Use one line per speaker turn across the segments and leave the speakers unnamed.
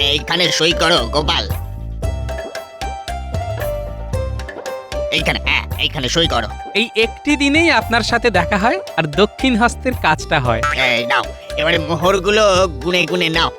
এইখানে সই করো গোপাল। এইখানে, হ্যাঁ এইখানে সই করো।
এই একটি দিনেই আপনার সাথে দেখা হয় আর দক্ষিণ হস্তের কাজটা হয়।
এই নাও, এবারে মোহরগুলো গুনে গুনে নাও।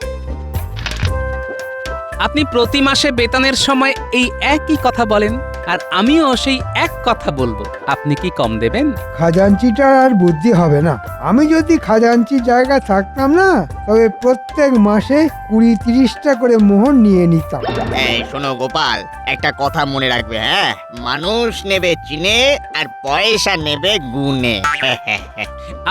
আপনি প্রতি মাসে বেতনের সময় এই একই কথা বলেন, আর আমিও সেই এক কথা বলবো। আপনি কি কম দেবেন?
খাজাঞ্চিটার আর বুদ্ধি হবে না। আমি যদি খাজাঞ্চির জায়গায় থাকতাম না, তবে প্রত্যেক মাসে 20-30টা করে মোহর নিয়ে নিতাম।
এই শোনো গোপাল, একটা কথা মনে রাখবে, হ্যাঁ? মানুষ নেবে চিনে আর পয়সা নেবে গুনে।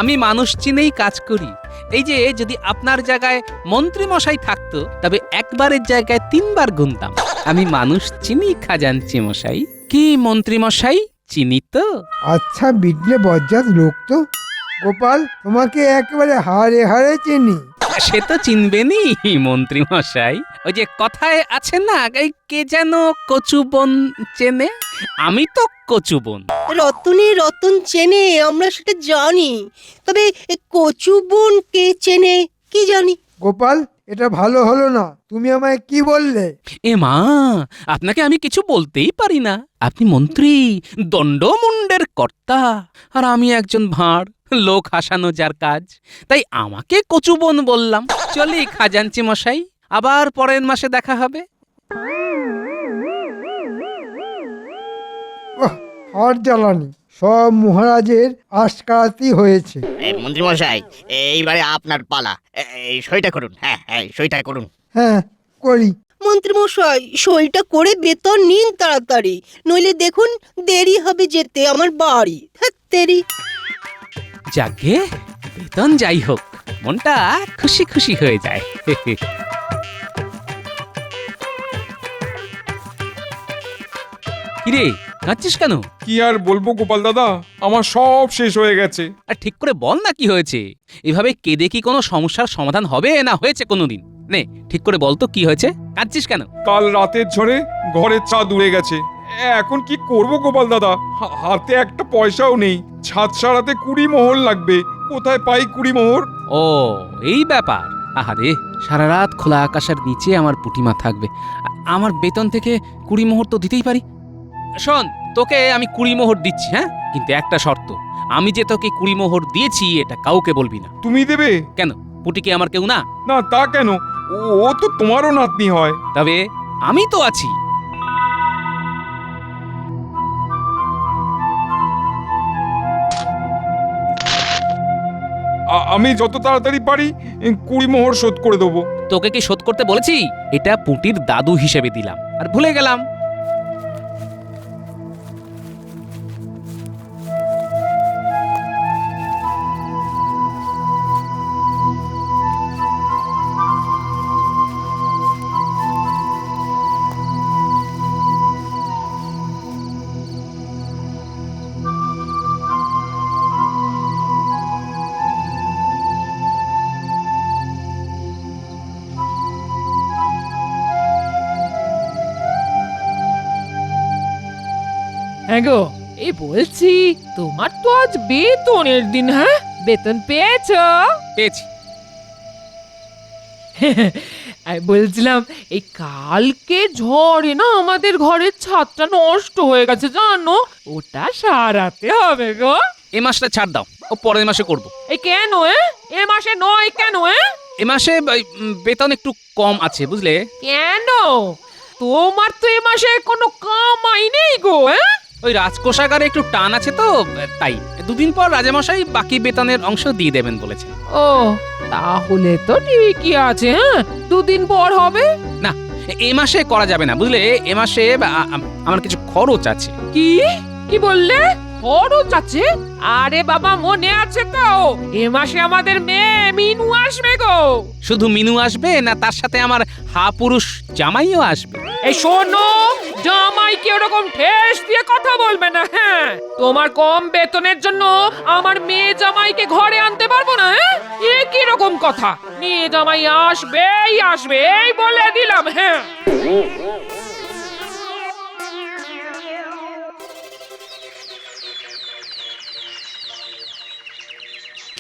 আমি মানুষ চিনেই কাজ করি। এই যে যদি আপনার জায়গায় মন্ত্রী মশাই থাকতো, তবে একবারের জায়গায় 3বার গুনতাম। আমি মানুষ চিনি খাজাঞ্চি মশাই। কি মন্ত্রী মশাই, চিনি তো?
আচ্ছা বিডলে বজ্জাত লোক তো। গোপাল, তোমাকে একেবারে হাড়ে হাড়ে চিনি।
সে তো চিনবেনই মন্ত্রী মশাই। ওই যে কথায় আছে না, এই কে যেন কচু বন চেনে, আমি তো কচু বন।
রতনে রতন চেনে, আমরা সেটা জানি, তবে কচু বোন কে চেনে কি জানি।
গোপাল, এটা ভালো হলো না। তুমি আমায় কি বললে?
এ মা, আপনাকে আমি কিছু বলতেই পারি না। আপনি মন্ত্রী, দণ্ডমুণ্ডের কর্তা, আর আমি একজন ভাঁড়, লোক হাসানো যার কাজ। তাই আমাকে কচুবন বললাম। চলি খাজাঞ্চি মশাই, আবার পরের মাসে দেখা হবে।
হাড় জ্বালানি, সব মহারাজের আশকারাতি হয়েছে।
এই মন্ত্রী মশাই, এইবারে আপনার পালা। এই সইটা করুন, হ্যাঁ হ্যাঁ সইটা করুন।
হ্যাঁ, করি।
মন্ত্রী মশাই, সইটা করে বেতন নিন তাড়াতাড়ি, নইলে দেখুন দেরি হবে যেতে আমার বাড়ি। তেরি।
যাকে বেতন যাই হোক, মনটা খুশি খুশি হয়ে যায়। কিরে, কাঁদছিস কেন?
কি আর বলবো গোপাল দাদা, আমার সব শেষ হয়ে গেছে।
আর ঠিক করে বল না কি হয়েছে। এভাবে কেঁদে কি কোনো সমস্যার সমাধান হবে না হয়েছে কোনোদিন? নে ঠিক করে বল তো কি হয়েছে, কাঁদছিস কেন?
কাল রাতের ঝড়ে ঘরের ছাদ উড়ে গেছে। এখন কি করব গোপাল দাদা, হাতে একটা পয়সাও নেই। ছাদ সারাতে 20 মোহর লাগবে, কোথায় পাই 20 মোহর?
ও এই ব্যাপার। আহারে, সারা রাত খোলা আকাশের নিচে আমার পুটিমা থাকবে। আমার বেতন থেকে 20 মোহর তো দিতেই পারি। শোন, তোকে আমি 20 মোহর দিচ্ছি, হ্যাঁ, কিন্তু একটা শর্ত। আমি যে তোকে 20 মোহর দিয়েছি এটা কাউকে বলবি না।
তুমি দেবে?
কেন, পুটি কি আমার কেউ না?
না তা কেন, ও তো তোমারও নাতনি হয়।
তবে আমি তো আছি।
আমি যত তাড়াতাড়ি পারি 20 মোহর শোধ করে দেবো।
তোকে কি শোধ করতে বলেছি? এটা পুটির দাদু হিসেবে দিলাম, আর ভুলে গেলাম।
হ্যাঁ গো, এই বলছি, তোমার তো আজ বেতনের দিন, হ্যাঁ? বেতন পেয়েছো?
পেয়েছি।
আমি বলছিলাম, এই কালকে ঝড়ে না আমাদের ঘরের ছাদটা নষ্ট হয়ে গেছে জানো, ওটা সারাতে হবে গো।
এ মাসটা ছাড় দাও, ও পরের মাসে করব।
এই কেন এ মাসে নয় কেন?
এ মাসে বেতন একটু কম আছে, বুঝলে?
কেন? তোমার তো এ মাসে কোনো কামাই নেই গো।
ওই রাজকোষাগারে একটু টান আছে তো, তাই 2 দিন পর রাজামশাই বাকি বেতনের অংশ দিয়ে দেবেন বলেছেন।
ও, তাহলে তো ঠিকই আছে। হ্যাঁ, 2 দিন পর হবে।
না, এ মাসে করা যাবে না, বুঝলে? এ মাসে আমার কিছু খরচ আছে।
কি কি বললে? খরচ আছে? আরে বাবা, মনে আছে তো, এ মাসে আমাদের মেয়ে মিনু আসবে গো।
শুধু মিনু আসবে না, তার সাথে আমার পুরুষ জামাইও আসবে?
এই শোনো, জামাইকে ওরকম ঠেস দিয়ে কথা বলবে না। হ্যাঁ, তোমার কম বেতনের জন্য আমার মেয়ে জামাইকে ঘরে আনতে পারবো না। হ্যাঁ, এ কি রকম কথা? মেয়ে জামাই আসবেই আসবে, এই বলে দিলাম। হ্যাঁ,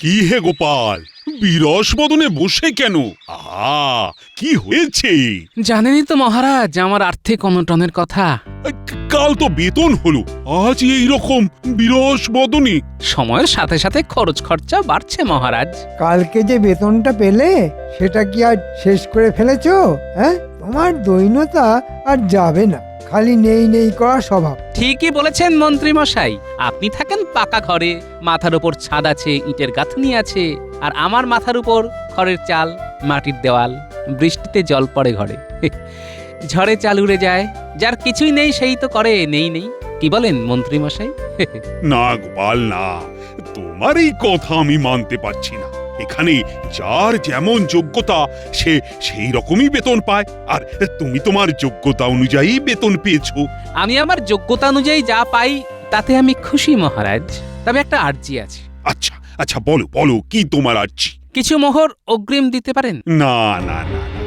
কি হে গোপাল, বিরস বদনে বসে কেন? আহা, কি হয়েছে?
জানেনই তো মহারাজ আমার আর্থিক অনটনের কথা।
কাল তো বেতন হলো, আজ এই রকম বিরস বদনে।
সময়ের সাথে সাথে খরচ খরচা বাড়ছে মহারাজ।
কালকে যে বেতনটা পেলে সেটা কি আর শেষ করে ফেলেছো? হ্যাঁ, তোমার দৈন্যতা আর যাবে না, খালি নেই নেই করা স্বভাব।
ঠিকই বলেছেন মন্ত্রী মশাই, আপনি থাকেন পাকা ঘরে, মাথার উপর ছাদ আছে, ইটের গাঁথনি আছে, আর আমার মাথার উপর খড়ের চাল, মাটির দেওয়াল, বৃষ্টিতে জল পড়ে ঘরে, ঝড়ে চাল উড়ে যায়, যার কিছুই নেই সেই তো করে নেই নেই। কি বলেন মন্ত্রী মশাই?
না গোপাল, না, তোমার এই কথা আমি মানতে পারছি না। এখানে যার যেমন যোগ্যতা সে সেই রকমই বেতন পায়, আর তুমি তোমার যোগ্যতা অনুযায়ী বেতন পেয়েছো।
আমি আমার যোগ্যতা অনুযায়ী যা পাই তাতে আমি খুশি মহারাজ, তবে একটা আর্জি আছে।
আচ্ছা আচ্ছা, বলো বলো, কি তোমার আর্জি?
কিছু মোহর অগ্রিম দিতে পারেন?
না না না না,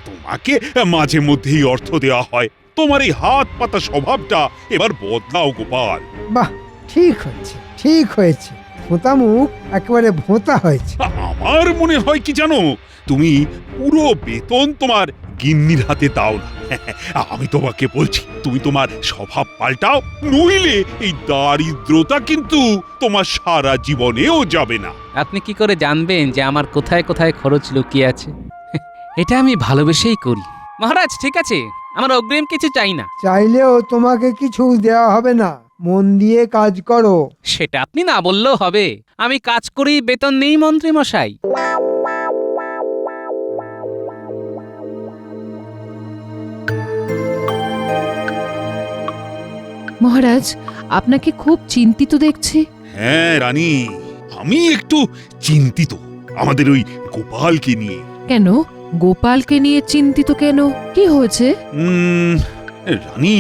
তোমাকে মাঝে মধ্যেই অর্থ দেওয়া হয়, তোমার এই হাত পাতা স্বভাবটা এবার বদলাও গোপাল।
বাহ, ঠিক হয়েছে, ঠিক হয়েছে। ভোঁতা মুখ একেবারে ভোঁতা হয়েছে।
আমার মনে হয় কি জানো, তুমি পুরো বেতন তোমার গিন্নির হাতে দাও না। আমি তোমাকে বলছি, তুমি তোমার স্বভাব পাল্টাও, নইলে এই দারিদ্রতা কিন্তু তোমার সারা জীবনেও যাবে না।
আপনি কি করে জানবেন যে আমার কোথায় কোথায় খরচ লুকিয়ে আছে? এটা আমি ভালোবেসেই করি মহারাজ। ঠিক আছে, আমার অগ্রিম কিছু চাই না।
চাইলেও তোমাকে কিছু দেওয়া হবে না, মন দিয়ে কাজ করো।
সেটা আপনি না বললেও হবে, আমি কাজ করেই বেতন নেই মন্ত্রী মশাই।
মহারাজ, আপনাকে খুব চিন্তিত দেখছি।
হ্যাঁ রানী, আমি একটু চিন্তিত আমাদের ওই গোপালকে নিয়ে।
কেন গোপালকে নিয়ে চিন্তিত কেন? কি হয়েছে?
রানী,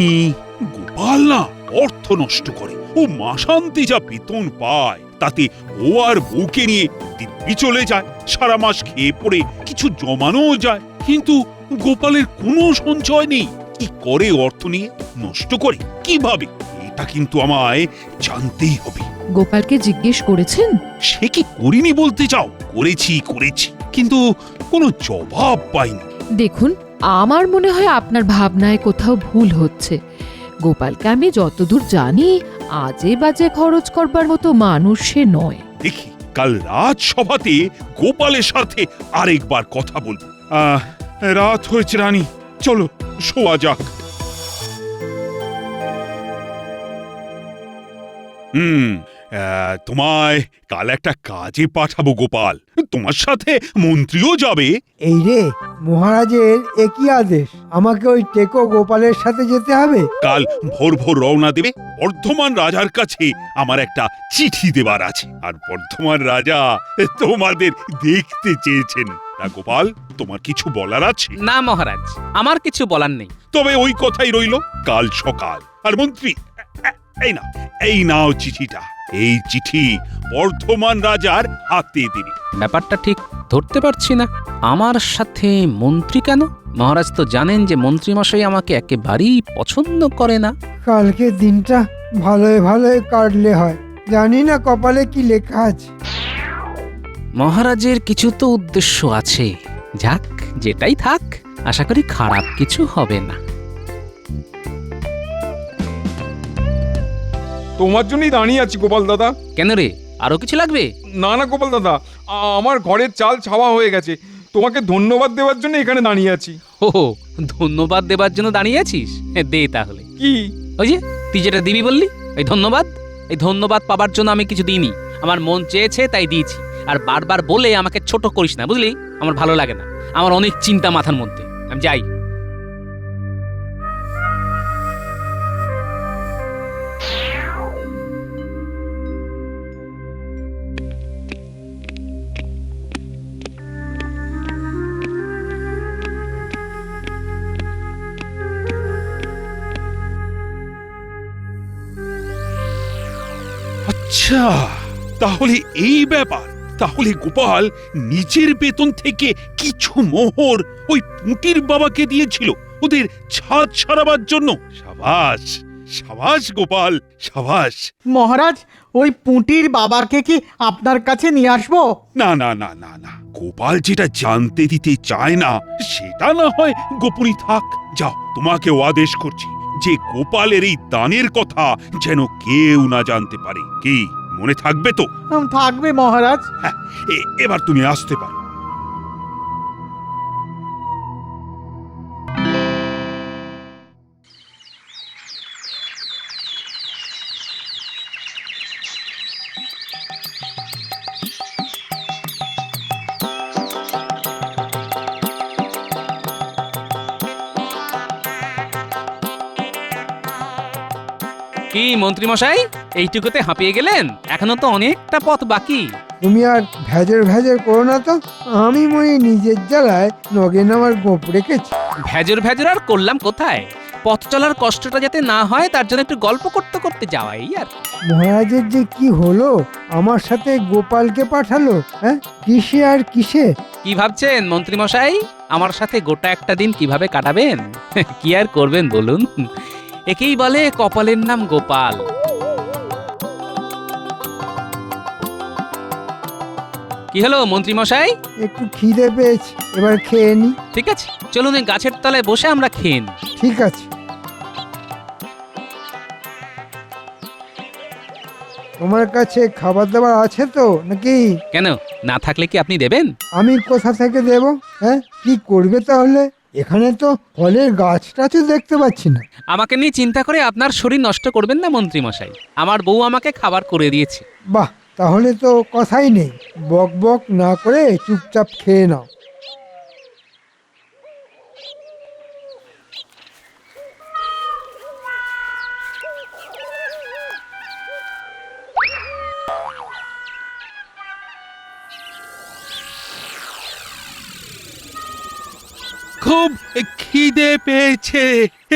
গোপাল না অর্থ নষ্ট করে, ও মাসান্তে যা বেতন পায় তাতে ও আর বউকে নিয়ে দিব্যি চলে যায়, সারা মাস খেয়ে পড়ে কিছু জমানোও যায়, কিন্তু গোপালের কোনো সঞ্চয় নেই। কি করে অর্থ নিয়ে নষ্ট করে, কিভাবে, এটা কিন্তু আমায় জানতেই হবে।
গোপালকে জিজ্ঞেস করেছেন?
সে কি করিনি বলতে চাও? করেছি করেছি, কিন্তু কোনো জবাব পাইনি।
দেখুন, আমার মনে হয় আপনার ভাবনায় কোথাও ভুল হচ্ছে। গোপালকে আমি যতদূর জানি আজে বাজে খরচ করবার মতো মানুষ সে নয়।
দেখি কাল রাজসভাতে গোপালের সাথে আরেকবার কথা বলবো। রাত হয়েছে রানী, চলো শোয়া যাক। তোমায় কাল একটা কাজে পাঠাবো গোপাল, তোমার সাথে মন্ত্রীও যাবে।
এই রে, মহারাজের একই আদেশ, আমাকে ওই টেকো গোপালের সাথে যেতে হবে?
কাল ভোর ভোর রওনা দেবে। বর্ধমান রাজার কাছে আমার একটা চিঠি দেবার আছে, আর বর্ধমান রাজা তোমাদের দেখতে চেয়েছেন। না গোপাল, তোমার কিছু বলার আছে?
না মহারাজ, আমার কিছু বলার নেই।
তবে ওই কথাই রইল, কাল সকাল। আর মন্ত্রী, এই নাও চিঠিটা, এই চিঠি বর্ধমান রাজার হাতে দিবি।
ব্যাপারটা ঠিক ধরতে পারছি না, আমার সাথে মন্ত্রী কেন? মহারাজ তো জানেন যে মন্ত্রী মশাই আমাকে একেবারেই পছন্দ করে না।
কালকে দিনটা ভালোই ভালোই কাটলে হয়, জানি না কপালে কি লেখা আছে।
মহারাজের কিছু তো উদ্দেশ্য আছে, যাক যেটাই থাক, আশা করি খারাপ কিছু হবে না।
তোমার জন্যই দাঁড়িয়ে আছি গোপাল দাদা।
কেন রে, আরো কিছু লাগবে?
না না গোপাল দাদা, আমার ঘরের চাল ছাওয়া হয়ে গেছে, তোমাকে ধন্যবাদ দেওয়ার জন্য এখানে দাঁড়িয়ে আছি।
ও, ধন্যবাদ দেবার জন্য দাঁড়িয়ে আছিস? দে তাহলে।
কি?
ওই যে তুই যেটা দিবি বললি, এই ধন্যবাদ। এই ধন্যবাদ পাবার জন্য আমি কিছু দিইনি, আমার মন চেয়েছে তাই দিয়েছি। আর বারবার বলে আমাকে ছোট করিস না, বুঝলি? আমার ভালো লাগে না, আমার অনেক চিন্তা মাথার মধ্যে। আমি যাই।
আচ্ছা, তাহলে এই ব্যাপার। তাহলে গোপাল নিজের বেতন থেকে কিছু মোহর ওই পুঁটির বাবাকে দিয়েছিল ওদের ছাদ সারাবার জন্য। সাবাস সাবাস গোপাল, সাবাস।
মহারাজ, ওই পুঁটির বাবাকে কি আপনার কাছে নিয়ে আসবো?
না না না না না, গোপাল যেটা জানতে দিতে চায় না সেটা না হয় গোপনই থাক। যাও, তোমাকেও আদেশ করছি যে গোপালের এই দানের কথা যেন কেউ না জানতে পারে। কি মনে থাকবে তো?
থাকবে মহারাজ।
হ্যাঁ, এবার তুমি আসতে পারো।
কি মন্ত্রী মশাই, এইটুকুতে হাঁপিয়ে গেলেন? এখনো তো অনেকটা পথ বাকি।
তুমি আর ভেজর ভেজর করো না তো। আমি মনে নিজের জ্বালায় নগেন আমার গোপ রেখেছি।
ভেজর ভেজর আর করলাম কোথায়? পথ চলার কষ্টটা যাতে না হয় তার জন্য একটু গল্প করতে করতে যাওয়াই আর কি।
মহারাজের যে কি হলো, আমার সাথে গোপালকে পাঠালো, হ্যাঁ কিসে আর কিসে?
কি ভাবছেন মন্ত্রী মশাই, আমার সাথে গোটা একটা দিন কিভাবে কাটাবেন? কি আর করবেন বলুন, একেই বলে কপালের নাম গোপাল। কি হলো মন্ত্রী মশাই?
একটু খিদে পেয়েছি, এবার খেয়ে নি।
ঠিক আছে, চলুন এই গাছের তলায় বসে আমরা খেয়ে নিই।
ঠিক আছে। তোমার কাছে খাবার দাবার আছে তো নাকি?
কেন, না থাকলে কি আপনি দেবেন?
আমি কোথা থেকে দেব? হ্যাঁ, কি করবে তাহলে? এখানে তো ফলের গাছটা তো দেখতে পাচ্ছি না।
আমাকে নিয়ে চিন্তা করে আপনার শরীর নষ্ট করবেন না মন্ত্রী মশাই। আমার বউ আমাকে খাবার করে দিয়েছে।
বাহ, তাহলে তো কথাই নেই। বক বক না করে চুপচাপ খেয়ে নাও।
খুব খিদে পেয়েছে,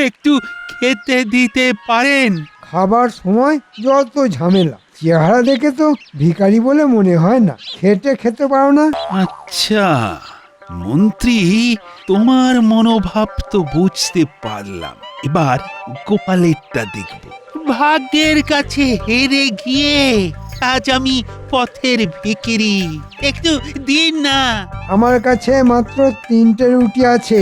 একটু খেতে দিতে পারেন?
খাবার সময় যত ঝামেলা। চেহারা দেখে তো ভিখারি বলে মনে হয় না। খেটে খেতে পারো না?
আচ্ছা মন্ত্রী, তোমার মনোভাব তো বুঝতে পারলাম। এবার গোপালেরটা দেখব। ভাগ্যের কাছে হেরে গিয়ে আজ আমি পথের ভিখিরি, একটু দিন না।
আমার কাছে মাত্র 3টে রুটি আছে।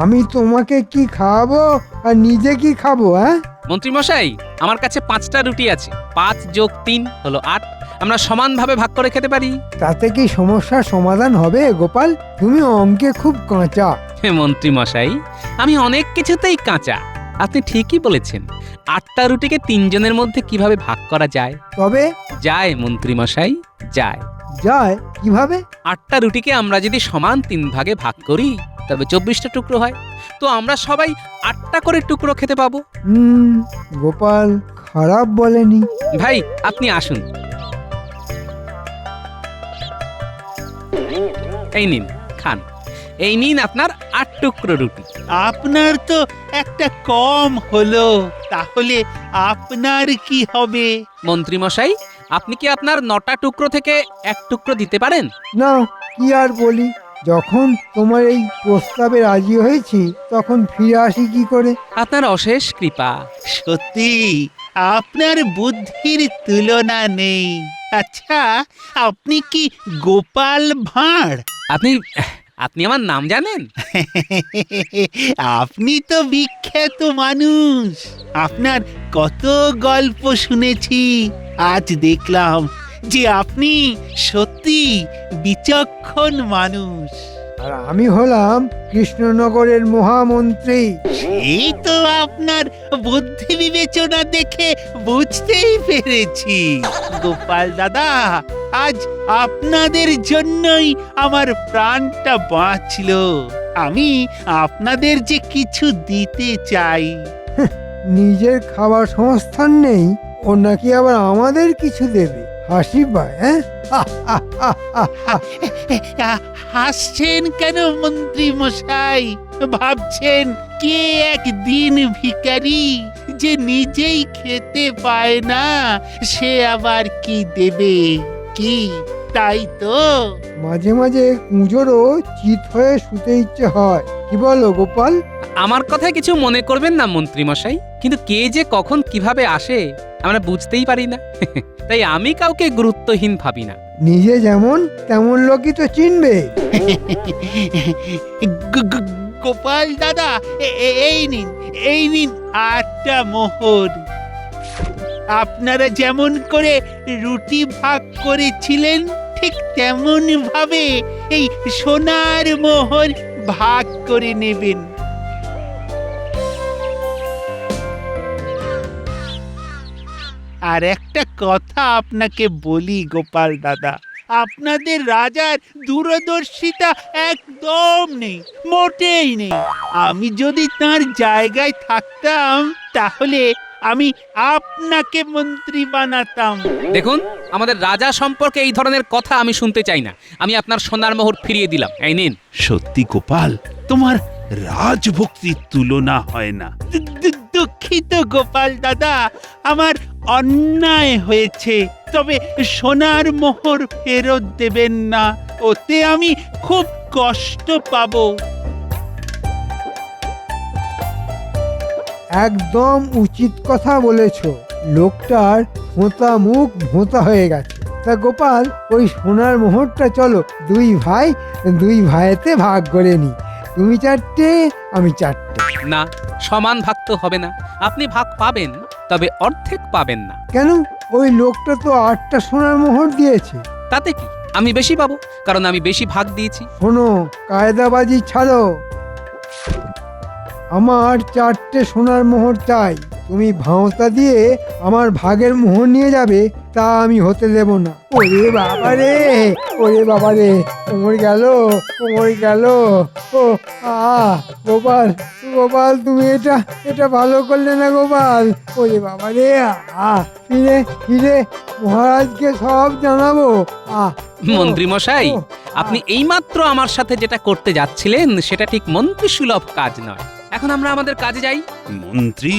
আমি তোমাকে কি খাওয়াবো আর নিজে কি খাবো? হ্যাঁ
মন্ত্রী মশাই, আমার কাছে 5টা রুটি আছে। 5 যোগ 3 হলো 8। আমরা সমানভাবে ভাগ করে খেতে পারি।
তাতে কি সমস্যার সমাধান হবে গোপাল? তুমি অঙ্কে খুব কাঁচা।
মন্ত্রী মশাই, আমি অনেক কিছুতেই কাঁচা। আপনি ঠিকই বলেছেন। 8টা রুটিকে 3 জনের মধ্যে কিভাবে ভাগ করা যায়?
তবে
যায় মন্ত্রী মশাই, যায়।
যায় কিভাবে?
8টা রুটিকে আমরা যদি সমান 3 ভাগে ভাগ করি তবে 24টা টুকরো হয়। তো আমরা সবাই 8টা করে টুকরো খেতে পাবো।
গোপাল খারাপ বলেনি।
ভাই, আপনি আসুন। এই নিন, খান। এই নিন আপনার 8 টুকরো রুটি।
আপনার তো একটা কম হলো, তাহলে আপনার কি হবে?
মন্ত্রী মশাই, আপনি কি আপনার 9টা টুকরো থেকে 1 টুকরো দিতে পারেন?
না, কি আর বলি। যখন তোমার এই প্রস্তাবে রাজি হয়েছি তখন ফিরে আসি কি করে?
আপনার অশেষ কৃপা।
সত্যি আপনার বুদ্ধির তুলনা নেই। আচ্ছা, আপনি কি গোপাল ভাঁড়?
আপনি আমার নাম জানেন?
আপনি তো বিখ্যাত মানুষ, আপনার কত গল্প শুনেছি। আজ দেখলাম যে আপনি সত্যি বিচক্ষণ মানুষ।
আর আমি হলাম কৃষ্ণনগরের মহামন্ত্রী।
এই তো আপনার বুদ্ধি বিবেচনা দেখে বুঝতেই পেরেছি। গোপাল দাদা, আজ আপনাদের জন্যই আমার প্রাণটা বাঁচলো। আমি আপনাদের যে কিছু দিতে চাই।
নিজের খাবার সংস্থান নেই, ও নাকি আবার আমাদের কিছু দেবে? হাসি পায়। হ্যাঁ,
হাসছেন কেন মন্ত্রী মশাই? ভাবছেন কে একদিন ভিখারি যে নিজেই খেতে পায় না, সে আবার কি দেবে? কি তাই তো?
মাঝে মাঝে কুঁজোরও চিত হয়ে শুতে ইচ্ছে হয়। কি বলো গোপাল?
আমার কথায় কিছু মনে করবেন না মন্ত্রী মশাই, কিন্তু কে যে কখন কিভাবে আসে আমরা বুঝতেই পারি না। তাই আমি কাউকে গুরুত্বহীন ভাবি না।
নিজে যেমন তেমন লোকই তো চিনবে।
গোপাল দাদা, এই নিন 8টা মোহর। আপনারা যেমন করে রুটি ভাগ করেছিলেন ঠিক তেমন ভাবে এই সোনার মোহর ভাগ করে নেবেন। আর একটা কথা আপনাকে বলি গোপাল দাদা, আপনাদের রাজার দূরদর্শিতা একদম নেই, মোটেই নেই। আমি যদি তার জায়গায় থাকতাম তাহলে আমি আপনাকে মন্ত্রী বানাতাম।
দেখুন, আমাদের রাজা সম্পর্কে এই ধরনের কথা আমি শুনতে চাই না। আমি আপনার সোনার মোহর ফিরিয়ে দিলাম, এই নিন।
সত্যি গোপাল, তোমার রাজভক্তির তুলনা হয় না।
দুঃখিত গোপাল দাদা, আমার অন্যায় হয়েছে, তবে সোনার মোহর ফেরত দেবেন না, ওতে আমি খুব কষ্ট পাবো।
একদম উচিত কথা বলেছ। লোকটার ভোঁতা মুখ ভোঁতা হয়ে গেছে। তা গোপাল, ওই সোনার মোহরটা চলো দুই ভাইতে ভাগ করে নি। তুমি 4টে, আমি 4টে।
না, সমান ভাগ তো হবে না। আপনি ভাগ পাবেন, তবে অর্ধেক পাবেন না।
কেন? ওই লোকটা তো 8টা সোনার মোহর দিয়েছে।
তাতে কি, আমি বেশি পাবো, কারণ আমি বেশি ভাগ দিয়েছি।
শোনো, কায়দাবাজি ছাড়ো। আমার 4টে সোনার মোহর চাই। তুমি ভাঁওতা দিয়ে আমার ভাগের মোহর নিয়ে যাবে, তা আমি হতে দেব না। ওরে বাবা রে, কোমর গেল। ও গোপাল, তুমি এটা ভালো করলে না গোপাল। ওরে বাবা রে, ফিরে মহারাজকে সব জানাবো।
মন্ত্রী মশাই, আপনি এইমাত্র আমার সাথে যেটা করতে যাচ্ছিলেন সেটা ঠিক মন্ত্রী সুলভ কাজ নয়। এখন আমরা আমাদের কাজে যাই।
মন্ত্রী,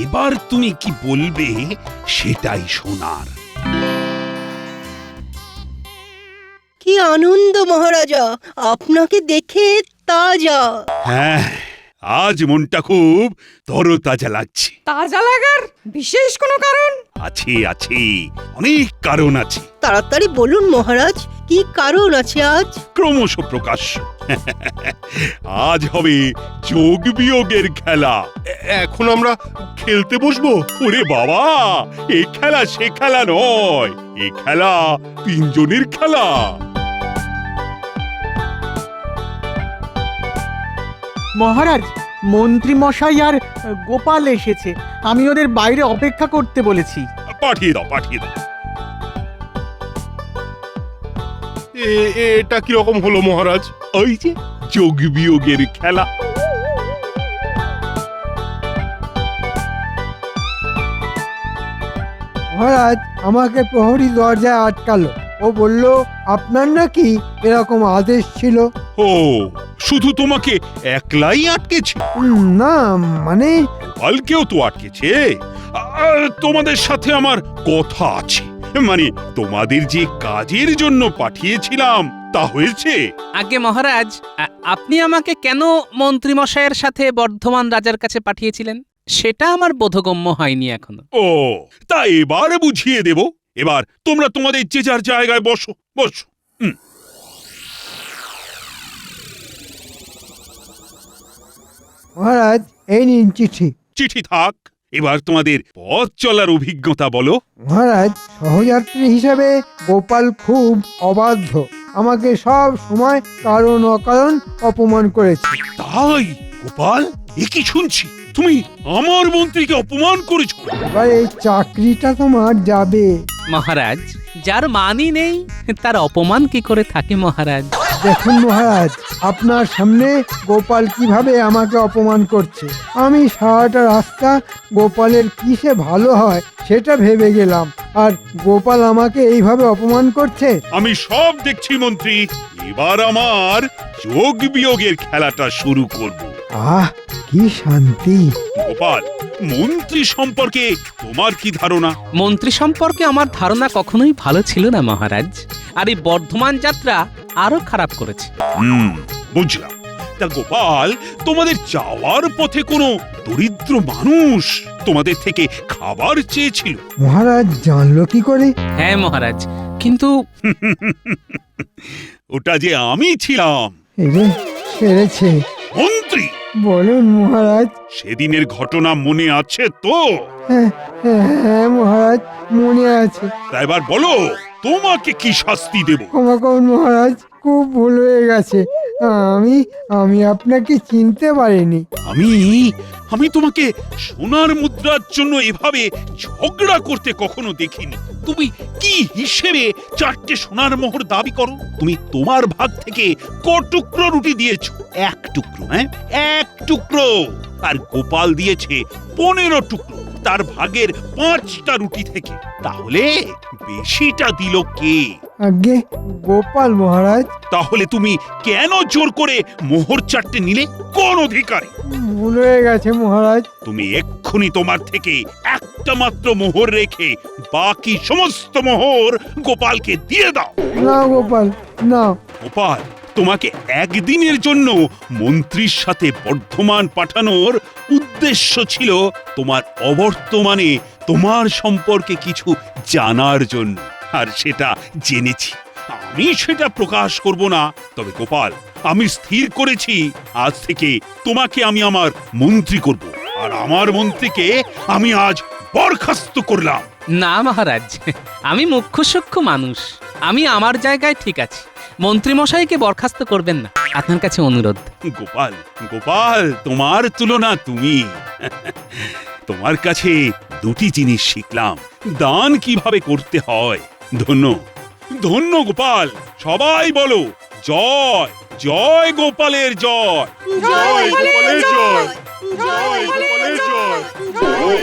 এবার তুমি কি বলবে সেটাই শোনার।
কি আনন্দ মহারাজা, আপনাকে দেখে তাজা।
হ্যাঁ, আজ মনটা খুব তরতাজা লাগছে।
তাজা লাগার বিশেষ কোনো কারণ?
আছে, অনেক কারণ আছে।
তাড়াতাড়ি বলুন মহারাজ, কি কারণ আছে আজ?
ক্রমশ প্রকাশ্য। আজ হবে যোগ বিয়োগের খেলা। এখন আমরা খেলতে বসবো? ওরে বাবা, এ খেলা সে খেলা নয়, এ খেলা 3 জনের খেলা।
মহারাজ, মন্ত্রী মশাই আর গোপাল এসেছে। আমি ওদের বাইরে অপেক্ষা করতে বলেছি।
পাঠিয়ে দাও। এটা কি রকম হলো মহারাজ? ওই যে যোগ বিয়োগের খেলা।
মহারাজ আমাকে প্রহরী দরজায় আটকালো। ও বলল আপনার নাকি এরকম আদেশ ছিল।
ও, শুধু তোমাকে একলাই আটকেছে?
না, মানে
গোপালকেও তো আটকেছে। তোমাদের সাথে আমার কথা আছে। মানে তোমাদের যে কাজের জন্য পাঠিয়েছিলাম তা হয়েছে?
আগে মহারাজ, আপনি আমাকে কেন মন্ত্রী মশাইয়ের সাথে বর্ধমান রাজার কাছে পাঠিয়েছিলেন সেটা আমার বোধগম্য হয়নি এখনো।
ও, তা এবারে বুঝিয়ে দেব। এবার তোমরা তোমাদের যে যার জায়গায় বসো।
মহারাজ, এই নিন চিঠি।
চিঠি থাক, এবার তোমাদের পথ চলার অভিজ্ঞতা বলো।
মহারাজ, সহযাত্রী হিসেবে গোপাল খুব অবাধ্য। আমাকে সব সময় কারণ অকারণ অপমান করেছে।
তাই? গোপাল, এ কি শুনছি? তুমি আমার মন্ত্রীকে অপমান করেছো?
এবার এই চাকরিটা তোমার যাবে।
মহারাজ, যার মানই নেই তার অপমান কি করে থাকে মহারাজ?
দেখুন মহারাজ, আপনার সামনে গোপাল কিভাবে আমাকে অপমান করছে। আমি সারাটা রাস্তা গোপালের কিসে ভালো হয় সেটা ভেবে গেলাম, আর গোপাল আমাকে এইভাবে অপমান করছে।
আমি সব দেখছি মন্ত্রী। এবার আমার যোগ বিয়োগের খেলাটা শুরু করব।
আহ, কি শান্তি।
গোপাল, মন্ত্রী সম্পর্কে তোমার কি ধারণা?
মন্ত্রী সম্পর্কে আমার ধারণা কখনোই ভালো ছিল না মহারাজ, আর এই বর্ধমান যাত্রা আরো খারাপ করেছে।
বুঝলাম। তা গোপাল, তোমাদের যাওয়ার পথে কোনো দরিদ্র মানুষ তোমাদের থেকে খাবার চেয়েছিল?
মহারাজ জানলো কি করে?
হ্যাঁ মহারাজ, কিন্তু
ওটা যে আমি ছিলাম।
এরে সেরেছে।
মন্ত্রী,
বলুন মহারাজ।
সেদিনের ঘটনা মনে আছে তো?
হ্যাঁ হ্যাঁ মহারাজ, মনে আছে।
তা এবার বলো, তোমাকে কি শাস্তি দেব?
ক্ষমা করুন মহারাজ, খুব ভুল হয়ে গেছে। আমি আমি আপনাকে চিনতে পারিনি।
আমি তোমাকে সোনার মুদ্রার জন্য এভাবে ঝগড়া করতে কখনো দেখিনি। তুমি কি হিসেবে 4টে সোনার মোহর দাবি করো? তুমি তোমার ভাগ থেকে ক টুকরো রুটি দিয়েছো? 1 টুকরো। হ্যাঁ, 1 টুকরো। আর গোপাল দিয়েছে 15 টুকরো তার ভাগের 5টা রুটি থেকে। তাহলে বেশিটা দিল কে?
আগে গোপাল মহারাজ।
তাহলে তুমি কেন জোর করে মোহর 4টে নিলে? কোন অধিকারে?
ভুল হয়ে গেছে মহারাজ।
তুমি এক্ষুনি তোমার থেকে একটা মাত্র মোহর রেখে বাকি সমস্ত মোহর গোপালকে দিয়ে দাও।
না গোপাল, না।
গোপাল, তোমাকে একদিনের জন্য মন্ত্রীর সাথে বর্ধমান পাঠানোর উদ্দেশ্য ছিল তোমার অবর্তমানে তোমার সম্পর্কে কিছু জানার জন্য, আর সেটা জেনেছি। আমি সেটা প্রকাশ করব না। তবে গোপাল, আমি স্থির করেছি আজ থেকে তোমাকে আমি আমার মন্ত্রী করব, আর আমার মন্ত্রীকে আমি আজ বরখাস্ত করলাম।
না মহারাজ, আমি মুখ্য সূক্ষ্ম মানুষ, আমি আমার জায়গায় ঠিক আছি। মন্ত্রী মশাইকে বরখাস্ত করবেন না, আপনার কাছে অনুরোধ।
গোপাল, গোপাল, তোমার তুলনা তুমি। তোমার কাছে 2টি জিনিস শিখলাম, দান কিভাবে করতে হয়। ধন্য, ধন্য গোপাল। সবাই বলো জয়, জয় গোপালের জয়, জয় গোপালের জয়, জয় গোপালের জয়, জয়